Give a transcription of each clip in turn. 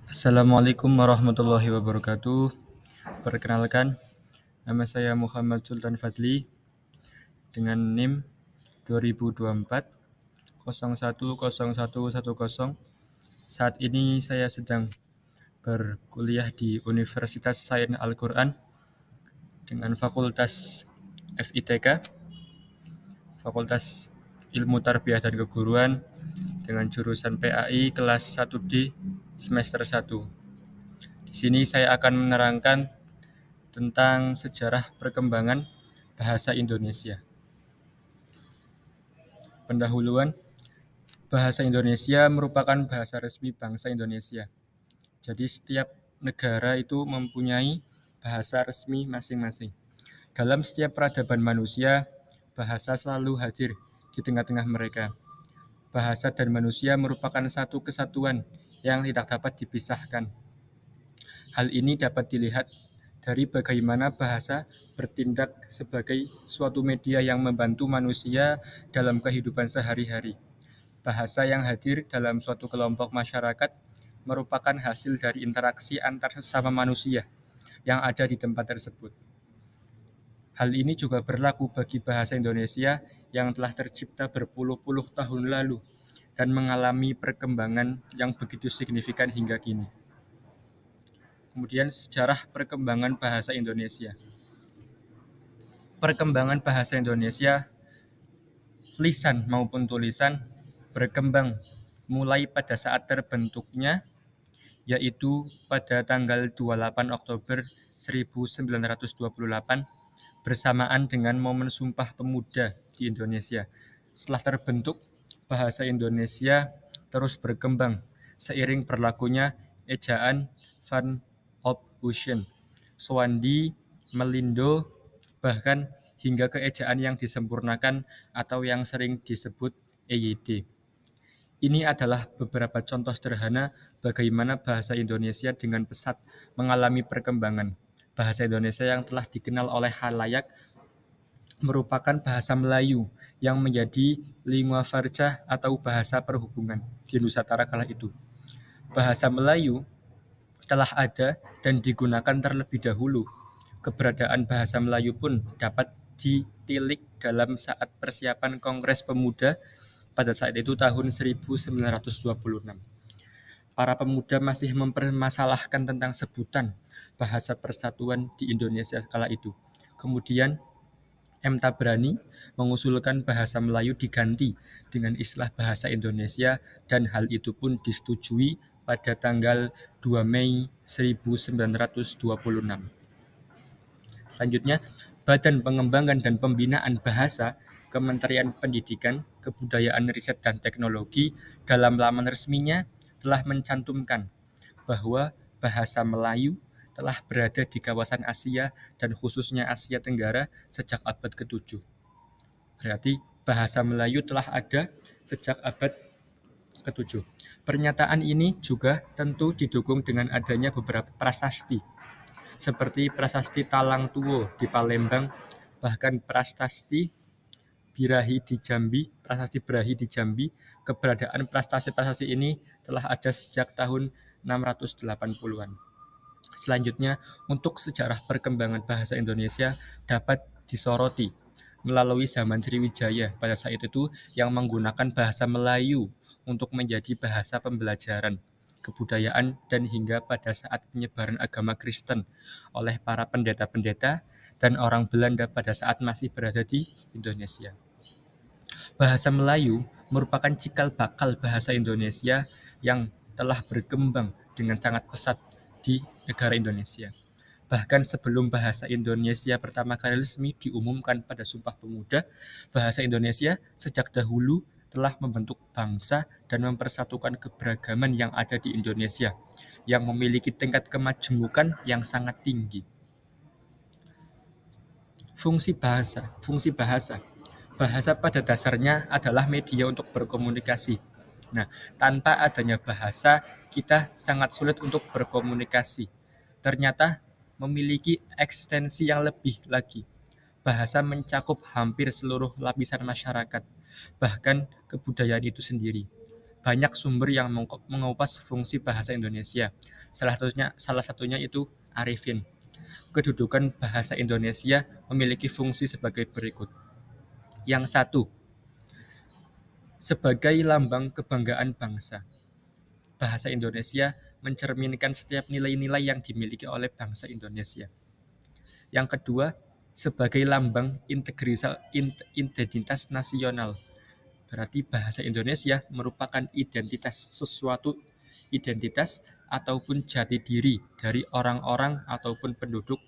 Assalamualaikum warahmatullahi wabarakatuh. Perkenalkan, nama saya Muhammad Sultan Fadli dengan NIM 2024 010110. Saat ini saya sedang berkuliah di Universitas Sains Al-Quran dengan Fakultas FITK, Fakultas Ilmu Tarbiyah dan Keguruan dengan jurusan PAI kelas 1D semester 1. Di sini saya akan menerangkan tentang sejarah perkembangan bahasa Indonesia. Pendahuluan, bahasa Indonesia merupakan bahasa resmi bangsa Indonesia. Jadi setiap negara itu mempunyai bahasa resmi masing-masing. Dalam setiap peradaban manusia, bahasa selalu hadir di tengah-tengah mereka. Bahasa dan manusia merupakan satu kesatuan yang tidak dapat dipisahkan. Hal ini dapat dilihat dari bagaimana bahasa bertindak sebagai suatu media yang membantu manusia dalam kehidupan sehari-hari. Bahasa yang hadir dalam suatu kelompok masyarakat merupakan hasil dari interaksi antar sesama manusia yang ada di tempat tersebut. Hal ini juga berlaku bagi bahasa Indonesia yang telah tercipta berpuluh-puluh tahun lalu dan mengalami perkembangan yang begitu signifikan hingga kini. Kemudian sejarah perkembangan bahasa Indonesia. Perkembangan bahasa Indonesia, lisan maupun tulisan, berkembang mulai pada saat terbentuknya, yaitu pada tanggal 28 Oktober 1928 bersamaan dengan momen Sumpah Pemuda di Indonesia. Setelah terbentuk, bahasa Indonesia terus berkembang seiring berlakunya ejaan Van Ophusen, Swandi, Melindo, bahkan hingga ke ejaan yang disempurnakan atau yang sering disebut EYD. Ini adalah beberapa contoh sederhana bagaimana bahasa Indonesia dengan pesat mengalami perkembangan. Bahasa Indonesia yang telah dikenal oleh khalayak merupakan bahasa Melayu yang menjadi lingua franca atau bahasa perhubungan di Nusantara kala itu. Bahasa Melayu telah ada dan digunakan terlebih dahulu. Keberadaan bahasa Melayu pun dapat ditilik dalam saat persiapan Kongres Pemuda pada saat itu tahun 1926. Para pemuda masih mempermasalahkan tentang sebutan bahasa persatuan di Indonesia kala itu. Kemudian M. Tabrani mengusulkan bahasa Melayu diganti dengan istilah bahasa Indonesia dan hal itu pun disetujui pada tanggal 2 Mei 1926. Selanjutnya, Badan Pengembangan dan Pembinaan Bahasa Kementerian Pendidikan, Kebudayaan, Riset, dan Teknologi dalam laman resminya telah mencantumkan bahwa bahasa Melayu telah berada di kawasan Asia dan khususnya Asia Tenggara sejak abad ke-7. Berarti bahasa Melayu telah ada sejak abad ke-7. Pernyataan ini juga tentu didukung dengan adanya beberapa prasasti, seperti prasasti Talang Tuwo di Palembang, bahkan prasasti Birahi di Jambi, prasasti Birahi di Jambi. Keberadaan prasasti-prasasti ini telah ada sejak tahun 680-an. Selanjutnya, untuk sejarah perkembangan bahasa Indonesia dapat disoroti melalui zaman Sriwijaya pada saat itu yang menggunakan bahasa Melayu untuk menjadi bahasa pembelajaran, kebudayaan, dan hingga pada saat penyebaran agama Kristen oleh para pendeta-pendeta dan orang Belanda pada saat masih berada di Indonesia. Bahasa Melayu merupakan cikal bakal bahasa Indonesia yang telah berkembang dengan sangat pesat di negara Indonesia. Bahkan sebelum bahasa Indonesia pertama kali resmi diumumkan pada Sumpah Pemuda, bahasa Indonesia sejak dahulu telah membentuk bangsa dan mempersatukan keberagaman yang ada di Indonesia, yang memiliki tingkat kemajemukan yang sangat tinggi. Fungsi bahasa. Bahasa pada dasarnya adalah media untuk berkomunikasi. Nah, tanpa adanya bahasa, kita sangat sulit untuk berkomunikasi. Ternyata memiliki ekstensi yang lebih lagi. Bahasa mencakup hampir seluruh lapisan masyarakat, bahkan kebudayaan itu sendiri. banyak sumber yang mengupas fungsi bahasa Indonesia. Salah satunya itu Arifin. Kedudukan bahasa Indonesia memiliki fungsi sebagai berikut. Yang satu, sebagai lambang kebanggaan bangsa. Bahasa Indonesia mencerminkan setiap nilai-nilai yang dimiliki oleh bangsa Indonesia. Yang kedua, sebagai lambang identitas nasional. Berarti bahasa Indonesia merupakan identitas ataupun jati diri dari orang-orang ataupun penduduk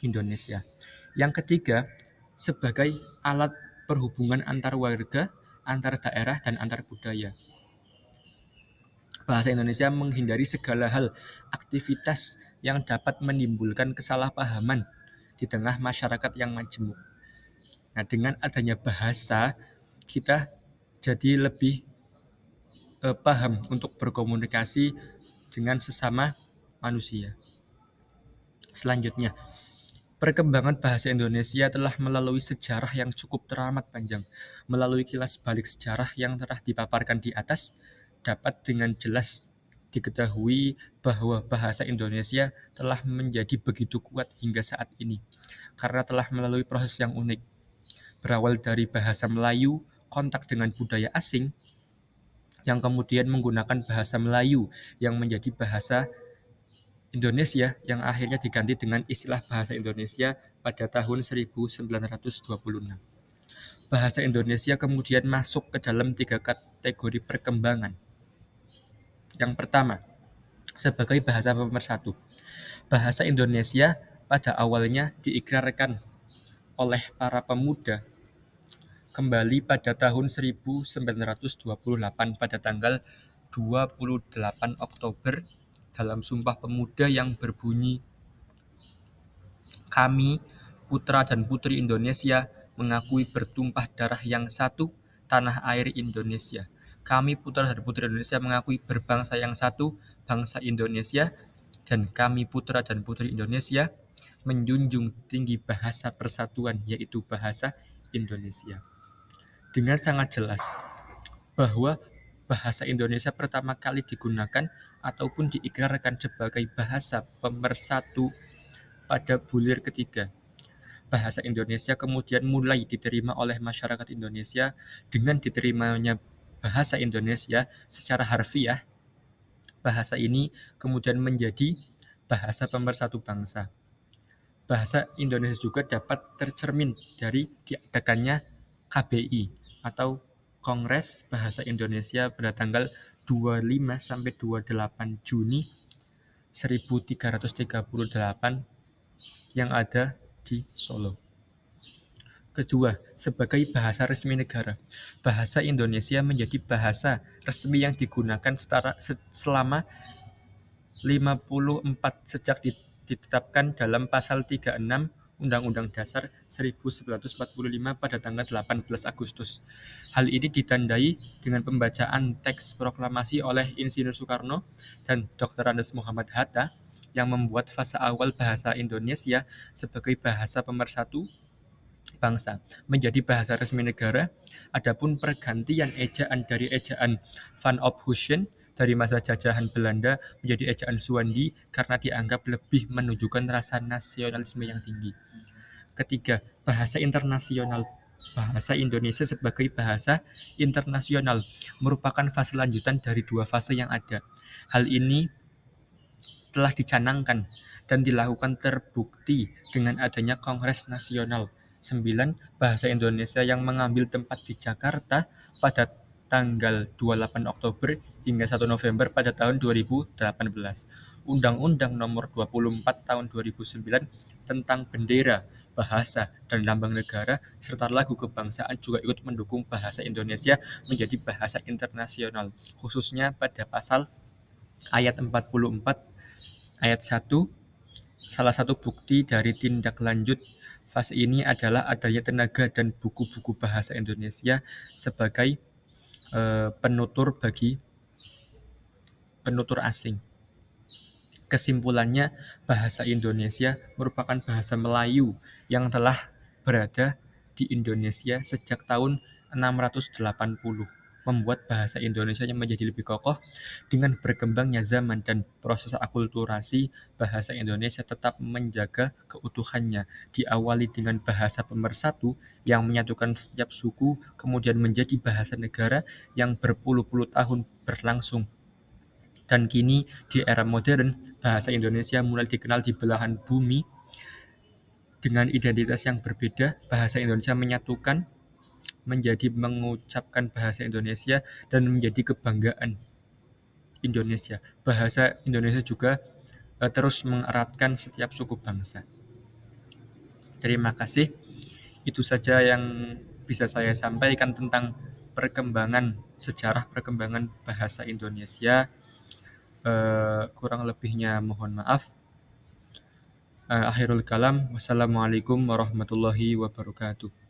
Indonesia. Yang ketiga, sebagai alat perhubungan antar warga, antar daerah, dan antar budaya. Bahasa Indonesia menghindari segala hal aktivitas yang dapat menimbulkan kesalahpahaman di tengah masyarakat yang majemuk. Nah, dengan adanya bahasa, kita jadi lebih paham untuk berkomunikasi dengan sesama manusia. Selanjutnya, perkembangan bahasa Indonesia telah melalui sejarah yang cukup teramat panjang. Melalui kilas balik sejarah yang telah dipaparkan di atas, dapat dengan jelas diketahui bahwa bahasa Indonesia telah menjadi begitu kuat hingga saat ini, karena telah melalui proses yang unik. Berawal dari bahasa Melayu, kontak dengan budaya asing, yang kemudian menggunakan bahasa Melayu yang menjadi bahasa Indonesia yang akhirnya diganti dengan istilah bahasa Indonesia pada tahun 1926. Bahasa Indonesia kemudian masuk ke dalam 3 kategori perkembangan. Yang pertama, sebagai bahasa pemersatu. Bahasa Indonesia pada awalnya diikrarkan oleh para pemuda kembali pada tahun 1928 pada tanggal 28 Oktober dalam Sumpah Pemuda yang berbunyi, "Kami, putra dan putri Indonesia, mengakui bertumpah darah yang satu, tanah air Indonesia. Kami, putra dan putri Indonesia, mengakui berbangsa yang satu, bangsa Indonesia. Dan kami, putra dan putri Indonesia, menjunjung tinggi bahasa persatuan, yaitu bahasa Indonesia." Dengan sangat jelas bahwa bahasa Indonesia pertama kali digunakan ataupun diikrarkan sebagai bahasa pemersatu pada bulir ketiga. Bahasa Indonesia kemudian mulai diterima oleh masyarakat Indonesia. Dengan diterimanya bahasa Indonesia secara harfiah, bahasa ini kemudian menjadi bahasa pemersatu bangsa. Bahasa Indonesia juga dapat tercermin dari diadakannya KBI atau Kongres Bahasa Indonesia pada tanggal 25 sampai 28 Juni 1338 yang ada di Solo. Kedua, sebagai bahasa resmi negara. Bahasa Indonesia menjadi bahasa resmi yang digunakan selama 54 sejak ditetapkan dalam pasal 36 Undang-Undang Dasar 1945 pada tanggal 18 Agustus. Hal ini ditandai dengan pembacaan teks proklamasi oleh Insinyur Soekarno dan Dr. Andes Muhammad Hatta yang membuat fase awal bahasa Indonesia sebagai bahasa pemersatu bangsa menjadi bahasa resmi negara. Adapun pergantian ejaan dari ejaan Van Ophusen dari masa jajahan Belanda menjadi ejaan Suwandi karena dianggap lebih menunjukkan rasa nasionalisme yang tinggi. Ketiga, bahasa internasional. Bahasa Indonesia sebagai bahasa internasional merupakan fase lanjutan dari 2 fase yang ada. Hal ini telah dicanangkan dan dilakukan terbukti dengan adanya Kongres Nasional 9 Bahasa Indonesia yang mengambil tempat di Jakarta pada tanggal 28 Oktober hingga 1 November pada tahun 2018. Undang-Undang Nomor 24 Tahun 2009 tentang bendera, bahasa, dan lambang negara serta lagu kebangsaan juga ikut mendukung bahasa Indonesia menjadi bahasa internasional, khususnya pada pasal ayat 44 ayat 1. Salah satu bukti dari tindak lanjut fase ini adalah adanya tenaga dan buku-buku bahasa Indonesia sebagai penutur bagi penutur asing. Kesimpulannya, bahasa Indonesia merupakan bahasa Melayu yang telah berada di Indonesia sejak tahun 680. membuat bahasa Indonesia menjadi lebih kokoh. Dengan berkembangnya zaman dan proses akulturasi, bahasa Indonesia tetap menjaga keutuhannya, diawali dengan bahasa pemersatu yang menyatukan setiap suku, kemudian menjadi bahasa negara yang berpuluh-puluh tahun berlangsung. Dan kini, di era modern, bahasa Indonesia mulai dikenal di belahan bumi dengan identitas yang berbeda. Bahasa Indonesia menyatukan menjadi mengucapkan bahasa Indonesia dan menjadi kebanggaan Indonesia. Bahasa Indonesia juga terus mengeratkan setiap suku bangsa. Terima kasih. Itu saja yang bisa saya sampaikan tentang sejarah perkembangan bahasa Indonesia. Kurang lebihnya mohon maaf. Akhirul kalam. Wassalamualaikum warahmatullahi wabarakatuh.